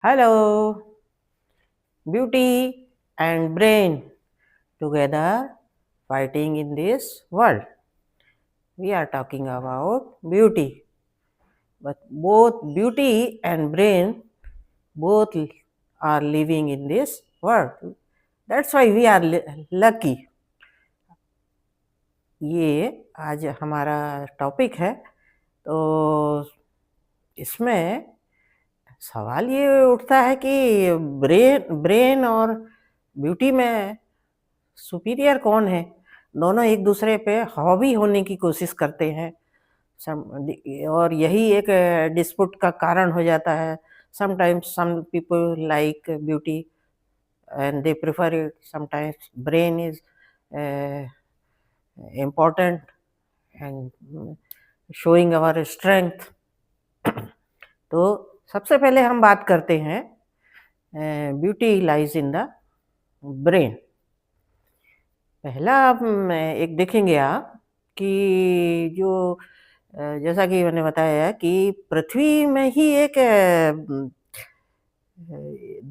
Hello, beauty and brain together fighting in this world. We are talking about beauty, but both beauty and brain both are living in this world. That's why we are lucky. ये आज हमारा topic है, तो इसमें सवाल ये उठता है कि ब्रेन ब्रेन और ब्यूटी में सुपीरियर कौन है? दोनों एक दूसरे पे हावी होने की कोशिश करते हैं। सम और यही एक डिस्प्यूट का कारण हो जाता है। Sometimes some people like beauty and they prefer it, sometimes brain is important and showing our strength. तो सबसे पहले हम बात करते हैं beauty lies in the brain. पहला एक देखेंगे आप कि जो जैसा कि मैंने बताया कि पृथ्वी में ही एक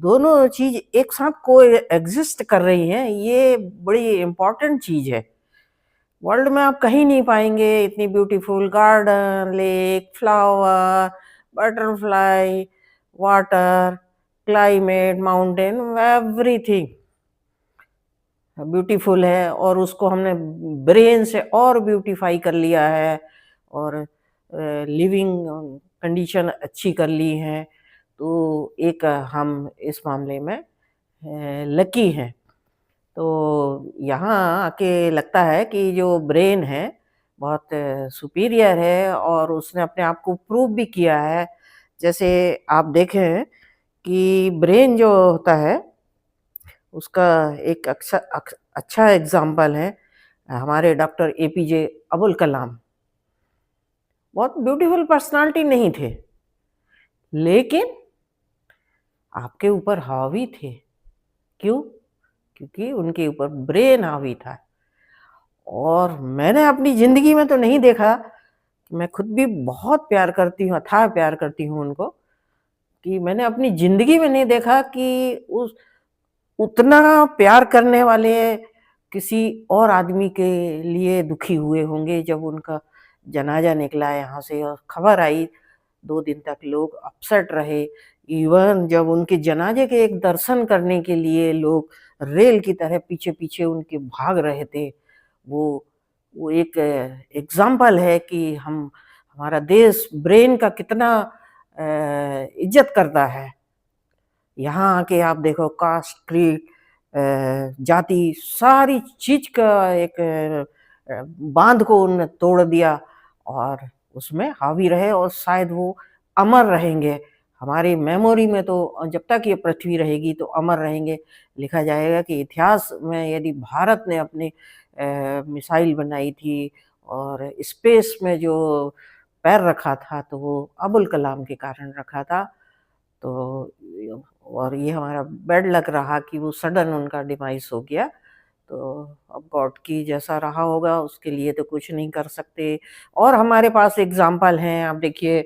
दोनों चीज़ एक साथ कोएग्ज़िस्ट कर रही हैं, ये बड़ी इम्पोर्टेंट चीज़ है। वर्ल्ड में आप कहीं नहीं पाएँगे इतनी beautiful garden, lake, flower, butterfly, water, climate, mountain, everything beautiful है और उसको हमने ब्रेन से और ब्यूटीफाई कर लिया है और लिविंग कंडीशन अच्छी कर ली है। तो एक हम इस मामले में लकी हैं। तो यहाँ आके लगता है कि जो ब्रेन है बहुत सुपीरियर है और उसने अपने आप को प्रूव भी किया है। जैसे आप देखें कि ब्रेन जो होता है उसका एक अच्छा एग्ज़ाम्पल है हमारे डॉक्टर एपीजे अब्दुल कलाम। बहुत ब्यूटीफुल पर्सनैलिटी नहीं थे, लेकिन आपके ऊपर हावी थे। क्यों? क्योंकि उनके ऊपर ब्रेन हावी था। और मैंने अपनी ज़िंदगी में तो नहीं देखा, मैं खुद भी बहुत प्यार करती हूँ, अथाह प्यार करती हूँ उनको, कि मैंने अपनी ज़िंदगी में नहीं देखा कि उस उतना प्यार करने वाले किसी और आदमी के लिए दुखी हुए होंगे जब उनका जनाजा निकला यहाँ से और खबर आई। 2 दिन तक लोग अपसेट रहे। इवन जब उनके जनाजे के एक दर्शन करने के लिए लोग रेल की तरह पीछे-पीछे उनके भाग रहे थे। वो वो एक एग्ज़ाम्पल है कि हमारा देश ब्रेन का कितना इज़्ज़त करता है। यहाँ आके आप देखो कास्ट, क्रीड, जाति सारी चीज़ का एक बाँध को उन्होंने तोड़ दिया और उसमें हावी रहे और शायद वो अमर रहेंगे। हमारी मेमोरी में तो जब तक ये पृथ्वी रहेगी तो अमर रहेंगे। लिखा जाएगा कि इतिहास में यदि भारत ने अपनी मिसाइल बनाई थी और स्पेस में जो पैर रखा था तो वो अबुल कलाम के कारण रखा था। तो और ये हमारा बैड लक रहा कि वो सडन उनका डिमाइस हो गया। तो अब गॉड की जैसा रहा होगा उसके लिए तो कुछ नहीं कर सकते। और हमारे पास एग्ज़ाम्पल हैं, आप देखिए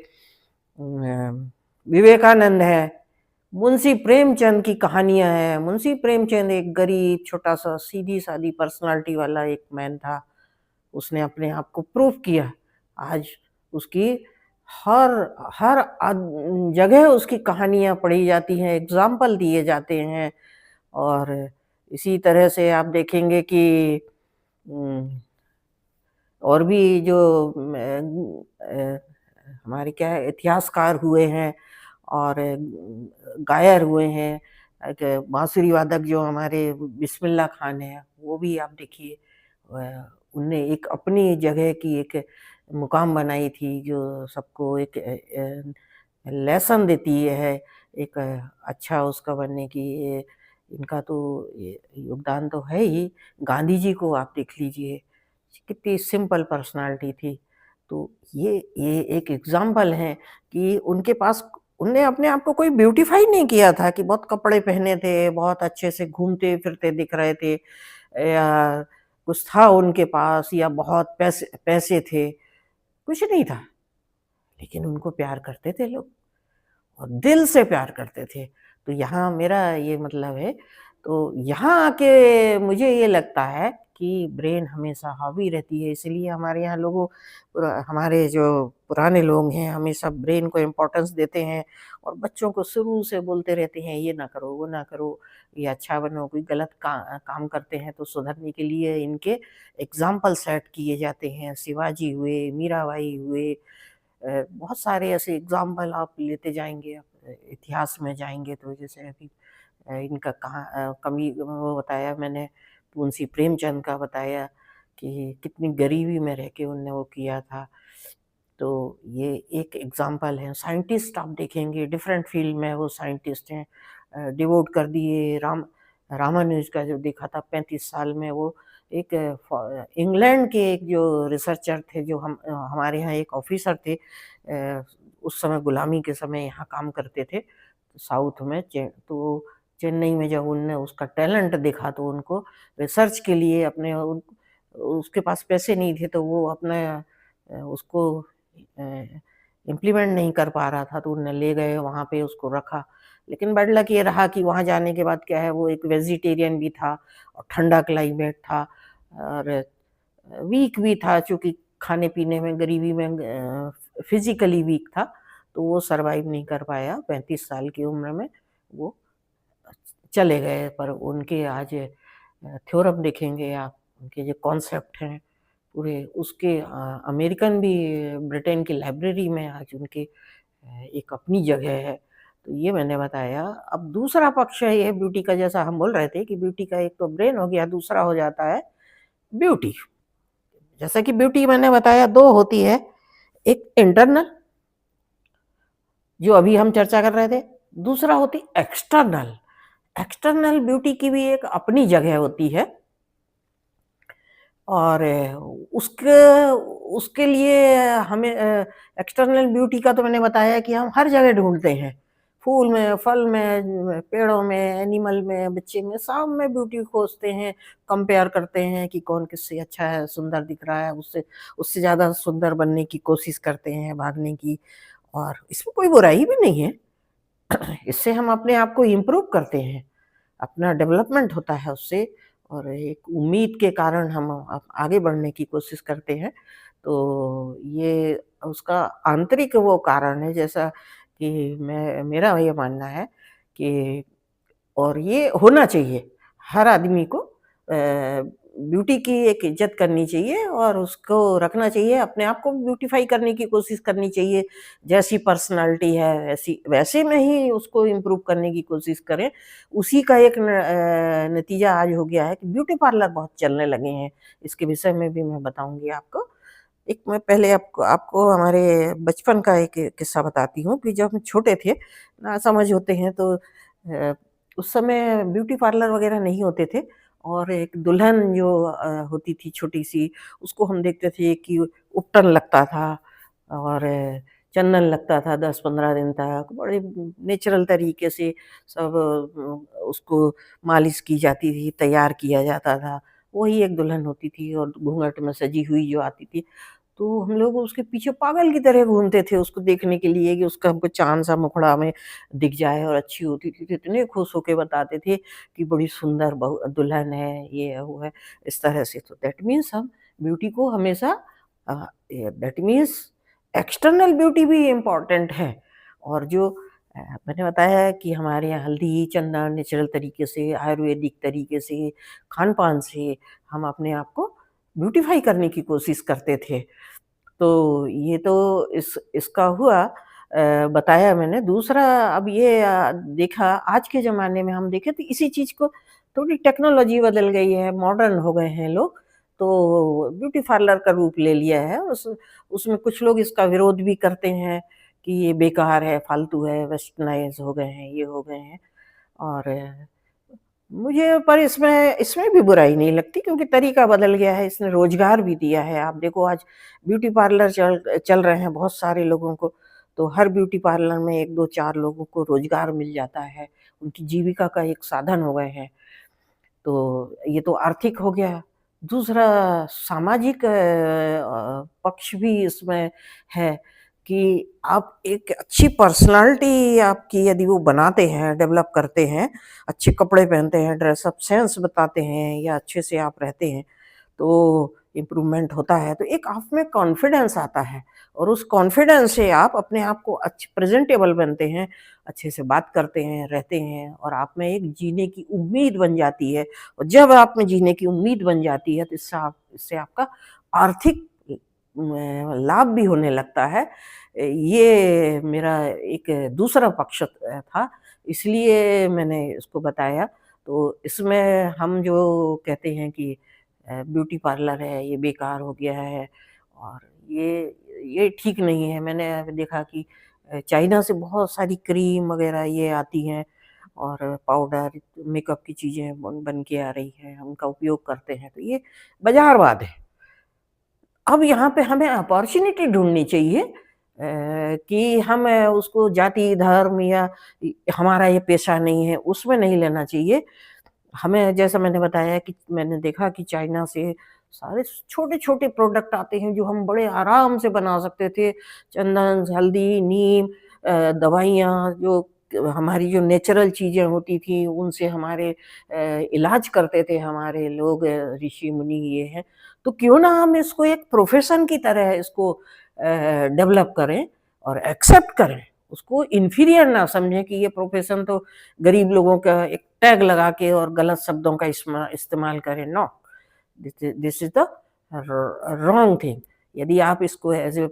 विवेकानंद है, मुंशी प्रेमचंद की कहानियाँ हैं। मुंशी प्रेमचंद एक गरीब छोटा-सा सीधी-सादी पर्सनैलिटी वाला एक मैन था। उसने अपने आप को प्रूव किया। आज उसकी हर हर जगह उसकी कहानियाँ पढ़ी जाती हैं, एग्ज़ाम्पल दिए जाते हैं और इसी तरह से आप देखेंगे कि उम, और भी जो हमारे क्या है इतिहासकार हुए हैं और गायर हुए हैं। एक बाँसुरी वादक जो हमारे बिस्मिल्लाह खान हैं, वो भी आप देखिए उनने एक अपनी जगह की एक मुकाम बनाई थी जो सबको एक लेसन देती है, एक अच्छा उसका बनने की। ये इनका तो योगदान तो है ही। गांधी जी को आप देख लीजिए, कितनी सिंपल पर्सनैलिटी थी। तो ये एक एग्ज़ाम्पल है कि उनके पास उनने अपने आप को कोई ब्यूटीफाई नहीं किया था कि बहुत कपड़े पहने थे, बहुत अच्छे से घूमते-फिरते दिख रहे थे या कुछ था उनके पास या बहुत पैसे पैसे थे, कुछ नहीं था। लेकिन उनको प्यार करते थे लोग और दिल से प्यार करते थे। तो यहाँ मेरा ये मतलब है, तो यहाँ आके मुझे ये लगता है कि ब्रेन हमेशा हावी रहती है, इसीलिए हमारे यहाँ लोगों हमारे जो पुराने लोग हैं, हमेशा ब्रेन को इम्पोर्टेंस देते हैं और बच्चों को शुरू से बोलते रहते हैं, ये ना करो, वो ना करो, ये अच्छा बनो। कोई गलत काम करते हैं तो सुधरने के लिए इनके एग्ज़ाम्पल सेट किए जाते हैं। शिवाजी हुए, मीराबाई हुए, बहुत सारे ऐसे एग्ज़ाम्पल आप लेते जाएँगे, इतिहास में जाएँगे तो जैसे अभी इनका कहाँ कवि वो बताया मैंने, मुंशी प्रेमचंद का बताया कि कितनी गरीबी में रह के उनने वो किया था। तो ये एक एग्ज़ाम्पल है। साइंटिस्ट आप देखेंगे डिफरेंट फ़ील्ड में वो साइंटिस्ट हैं, डिवोट कर दिए। रामानुज का जो देखा था 35 साल में वो एक इंग्लैंड के एक जो रिसर्चर थे, जो हमारे यहाँ एक ऑफ़िसर थे, उस समय गुलामी के समय यहाँ काम करते थे, साउथ में तो चेन्नई में जब उनने उसका टैलेंट देखा तो उनको रिसर्च के लिए अपने उसके पास पैसे नहीं थे, तो वो अपना उसको इम्प्लीमेंट नहीं कर पा रहा था, तो उन्हें ले गए वहाँ पे उसको रखा। लेकिन बैड लक ये रहा कि वहाँ जाने के बाद क्या है, वो एक वेजिटेरियन भी था और ठंडा क्लाइमेट था और वीक भी था, चूँकि खाने-पीने में गरीबी में फिज़िकली वीक था, तो वो सर्वाइव नहीं कर पाया। 35 साल की उम्र में वो चले गए। पर उनके आज थ्योरम देखेंगे आप, उनके जो कॉन्सेप्ट हैं पूरे उसके अमेरिकन भी ब्रिटेन की लाइब्रेरी में आज उनकी एक अपनी जगह है। तो ये मैंने बताया। अब दूसरा पक्ष है ये ब्यूटी का, जैसा हम बोल रहे थे कि ब्यूटी का एक तो ब्रेन हो गया, दूसरा हो जाता है ब्यूटी। जैसा कि ब्यूटी मैंने बताया 2 होती है, एक इंटरनल जो अभी हम चर्चा कर रहे थे, दूसरा होती एक्सटर्नल। एक्सटर्नल ब्यूटी की भी एक अपनी जगह होती है और उसके उसके लिए हमें एक्सटर्नल ब्यूटी का तो मैंने बताया कि हम हर जगह ढूँढते हैं। फूल में, फल में, पेड़ों में, एनिमल में, बच्चे में, सब में ब्यूटी खोजते हैं, कंपेयर करते हैं कि कौन किससे अच्छा है, सुंदर दिख रहा है, उससे उससे ज़्यादा सुंदर बनने की कोशिश करते हैं, भागने की। और इसमें कोई बुराई भी नहीं है। इससे हम अपने आप को इम्प्रूव करते हैं, अपना डेवलपमेंट होता है उससे और एक उम्मीद के कारण हम आगे बढ़ने की कोशिश करते हैं। तो ये उसका आंतरिक वो कारण है, जैसा कि मेरा ये मानना है कि और ये होना चाहिए, हर आदमी को ब्यूटी की एक इज़्ज़त करनी चाहिए और उसको रखना चाहिए, अपने आप को ब्यूटीफाई करने की कोशिश करनी चाहिए। जैसी पर्सनैलिटी है वैसे में ही उसको इम्प्रूव करने की कोशिश करें। उसी का एक नतीजा आज हो गया है कि ब्यूटी पार्लर बहुत चलने लगे हैं। इसके विषय में भी मैं बताऊँगी आपको। एक मैं पहले आपको आपको हमारे बचपन का एक किस्सा बताती हूँ कि जब हम छोटे थे, नासमझ होते हैं, तो उस समय ब्यूटी पार्लर वगैरह नहीं होते थे और एक दुल्हन जो होती थी छोटी-सी, उसको हम देखते थे कि उपटन लगता था और चंदन लगता था 10-15 दिन तक। बड़े नेचुरल तरीके से सब उसको मालिश की जाती थी, तैयार किया जाता था। वही एक दुल्हन होती थी और घूंघट में सजी हुई जो आती थी। तो हम लोग उसके पीछे पागल की तरह घूमते थे उसको देखने के लिए कि उसका हमको चाँद-सा मुखड़ा हमें दिख जाए और अच्छी होती थी, तो इतने खुश होके बताते थे कि बड़ी सुंदर दुल्हन है, ये है, वो है, इस तरह से। तो दैट मीन्स हम ब्यूटी को हमेशा दैट मीन्स एक्सटर्नल ब्यूटी भी इम्पोर्टेंट है और जो मैंने बताया कि हमारे यहाँ हल्दी, चंदन नेचुरल तरीके से, आयुर्वेदिक तरीके से, खान-पान से हम अपने आप को ब्यूटीफाई करने की कोशिश करते थे। तो ये तो इसका हुआ बताया मैंने। दूसरा अब ये देखा आज के ज़माने में हम देखें तो इसी चीज़ को थोड़ी टेक्नोलॉजी बदल गई है, मॉडर्न हो गए हैं लोग, तो ब्यूटी पार्लर का रूप ले लिया है। उसमें कुछ लोग इसका विरोध भी करते हैं कि ये बेकार है, फालतू है, वेस्टर्नाइज़ हो गए हैं, ये हो गए हैं और मुझे पर इसमें इसमें भी बुराई नहीं लगती क्योंकि तरीका बदल गया है, इसने रोज़गार भी दिया है। आप देखो आज ब्यूटी पार्लर चल चल रहे हैं बहुत सारे लोगों को, तो हर ब्यूटी पार्लर में 1, 2, 4 लोगों को रोज़गार मिल जाता है, उनकी जीविका का एक साधन हो गए हैं। तो ये तो आर्थिक हो गया। दूसरा सामाजिक पक्ष भी इसमें है कि आप एक अच्छी पर्सनैलिटी आपकी यदि वो बनाते हैं, डेवलप करते हैं, अच्छे कपड़े पहनते हैं, ड्रेस अप सेंस बताते हैं या अच्छे से आप रहते हैं, तो इम्प्रूवमेंट होता है। तो एक आप में कॉन्फिडेंस आता है और उस कॉन्फिडेंस से आप अपने आप को प्रेज़ेंटेबल बनते हैं, अच्छे से बात करते हैं, रहते हैं और आप में एक जीने की उम्मीद बन जाती है और जब आप में जीने की उम्मीद बन जाती है, तो इससे आपका आर्थिक लाभ भी होने लगता है। ये मेरा एक दूसरा पक्ष था, इसलिए मैंने इसको बताया। तो इसमें हम जो कहते हैं कि ब्यूटी पार्लर है, ये बेकार हो गया है और ये ठीक नहीं है। मैंने देखा कि चाइना से बहुत सारी क्रीम वग़ैरह ये आती हैं और पाउडर, मेकअप की चीज़ें बन बन के आ रही हैं, हम उनका उपयोग करते हैं, तो ये बाज़ारवाद है। अब यहाँ पे हमें अपॉर्च्युनिटी ढूँढनी चाहिए कि हम उसको जाति, धर्म या हमारा ये पेशा नहीं है, उसमें नहीं लेना चाहिए। हमें जैसा मैंने बताया कि मैंने देखा कि चाइना से सारे छोटे-छोटे प्रोडक्ट आते हैं जो हम बड़े आराम से बना सकते थे। चंदन, हल्दी, नीम दवाइयाँ जो हमारी जो नेचुरल चीज़ें होती थी उनसे हमारे इलाज करते थे हमारे लोग ऋषि-मुनि ये हैं। तो क्यों ना हम इसको एक प्रोफ़ेशन की तरह इसको डेवलप करें और एक्सेप्ट करें। उसको इन्फीरियर ना समझें कि ये प्रोफ़ेशन तो गरीब लोगों का एक टैग लगा के और गलत शब्दों का इस्तेमाल करें, no. This is the wrong thing. यदि आप इसको एज़ ए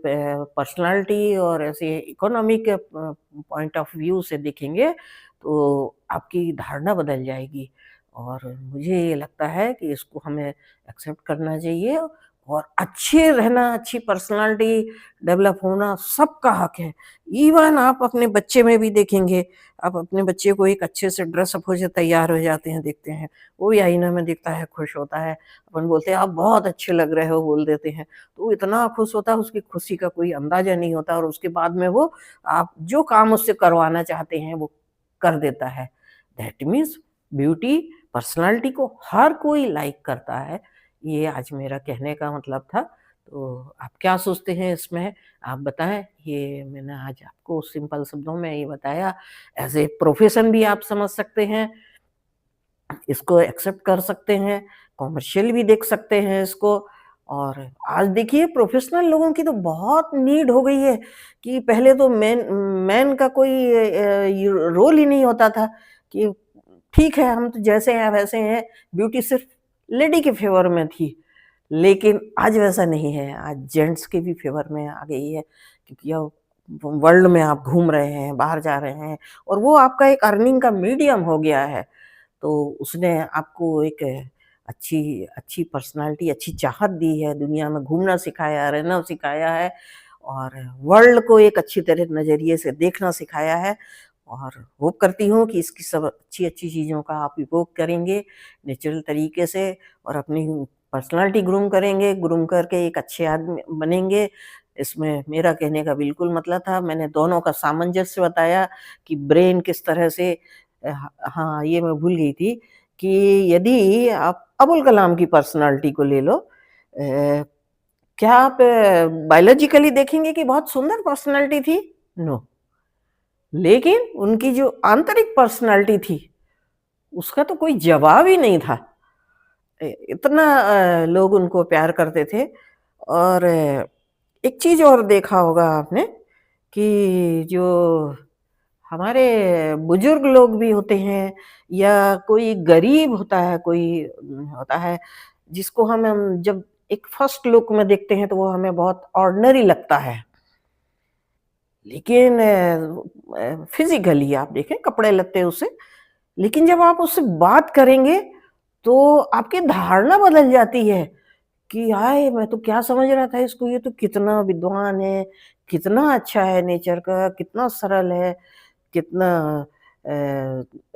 पर्सनैलिटी और ऐसे इकोनॉमिक पॉइंट ऑफ व्यू से देखेंगे, तो आपकी धारणा बदल जाएगी और मुझे ये लगता है कि इसको हमें एक्सेप्ट करना चाहिए और अच्छे रहना, अच्छी पर्सनैलिटी डेवलप होना सबका हक है। इवन आप अपने बच्चे में भी देखेंगे, आप अपने बच्चे को एक अच्छे से ड्रेसअप हो जाए तैयार हो जाते हैं, देखते हैं, वो भी आईना में दिखता है, खुश होता है। अपन बोलते हैं, "आप बहुत अच्छे लग रहे हो" बोल देते हैं, तो वो इतना खुश होता है, उसकी खुशी का कोई अंदाज़ा नहीं होता और उसके बाद में वो आप जो काम उससे करवाना चाहते हैं, वो कर देता है। दैट मीन्स ब्यूटी, पर्सनैलिटी को हर कोई लाइक करता है। ये आज मेरा कहने का मतलब था। तो आप क्या सोचते हैं इसमें? आप बताएँ। ये मैंने आज आपको सिंपल शब्दों में ये बताया। एज़ ए प्रोफ़ेशन भी आप समझ सकते हैं, इसको एक्सेप्ट कर सकते हैं, कॉमर्शियल भी देख सकते हैं इसको और आज देखिए प्रोफ़ेशनल लोगों की तो बहुत नीड हो गई है कि पहले तो मेन का कोई रोल ही नहीं होता था कि ठीक है, हम तो जैसे हैं वैसे हैं, ब्यूटी सिर्फ़ लेडी के फ़ेवर में थी। लेकिन आज वैसा नहीं है, आज जेंट्स के भी फ़ेवर में आ गई है क्योंकि अब वर्ल्ड में आप घूम रहे हैं, बाहर जा रहे हैं और वो आपका एक अर्निंग का मीडियम हो गया है। तो उसने आपको एक अच्छी अच्छी पर्सनैलिटी, अच्छी चाहत दी है, दुनिया में घूमना सिखाया, रहना सिखाया है और वर्ल्ड को एक अच्छी तरह नज़रिए से देखना सिखाया है और होप करती हूँ कि इसकी सब अच्छी-अच्छी चीज़ों का आप उपयोग करेंगे, नेचुरल तरीके से और अपनी पर्सनैलिटी ग्रूम करेंगे, ग्रूम करके एक अच्छे आदमी बनेंगे। इसमें मेरा कहने का बिल्कुल मतलब था, मैंने दोनों का सामंजस्य बताया कि ब्रेन किस तरह से हाँ, ये मैं भूल गई थी कि यदि आप अबुल कलाम की पर्सनैलिटी को ले लो क्या आप बायोलॉजिकली देखेंगे कि बहुत सुंदर पर्सनैलिटी थी? नो। लेकिन उनकी जो आंतरिक पर्सनैलिटी थी, उसका तो कोई जवाब ही नहीं था। इतना लोग उनको प्यार करते थे और एक चीज़ और देखा होगा आपने कि जो हमारे बुजुर्ग लोग भी होते हैं या कोई गरीब होता है, कोई होता है जिसको हम जब एक फर्स्ट लुक में देखते हैं तो वो हमें बहुत ऑर्डिनरी लगता है। लेकिन फिज़िकली आप देखें कपड़े-लत्ते उससे लेकिन जब आप उससे बात करेंगे, तो आपकी धारणा बदल जाती है कि हाय! मैं तो क्या समझ रहा था इसको, ये तो कितना विद्वान है, कितना अच्छा है नेचर का, कितना सरल है, कितना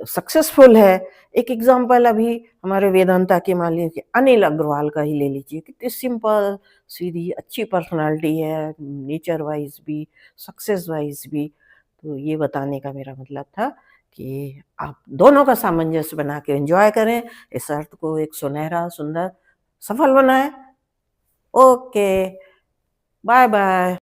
सक्सेसफुल है। एक एग्ज़ाम्पल अभी हमारे वेदांता के मान लीजिए अनिल अग्रवाल का ही ले लीजिए, कितनी सिंपल, सीधी, अच्छी पर्सनैलिटी है, नेचर वाइज़ भी, सक्सेस वाइज़ भी। तो ये बताने का मेरा मतलब था कि आप दोनों का सामंजस्य बना के एन्जॉय करें, इस अर्थ को एक सुनहरा, सुंदर, सफल बनाएँ। Okay, bye-bye.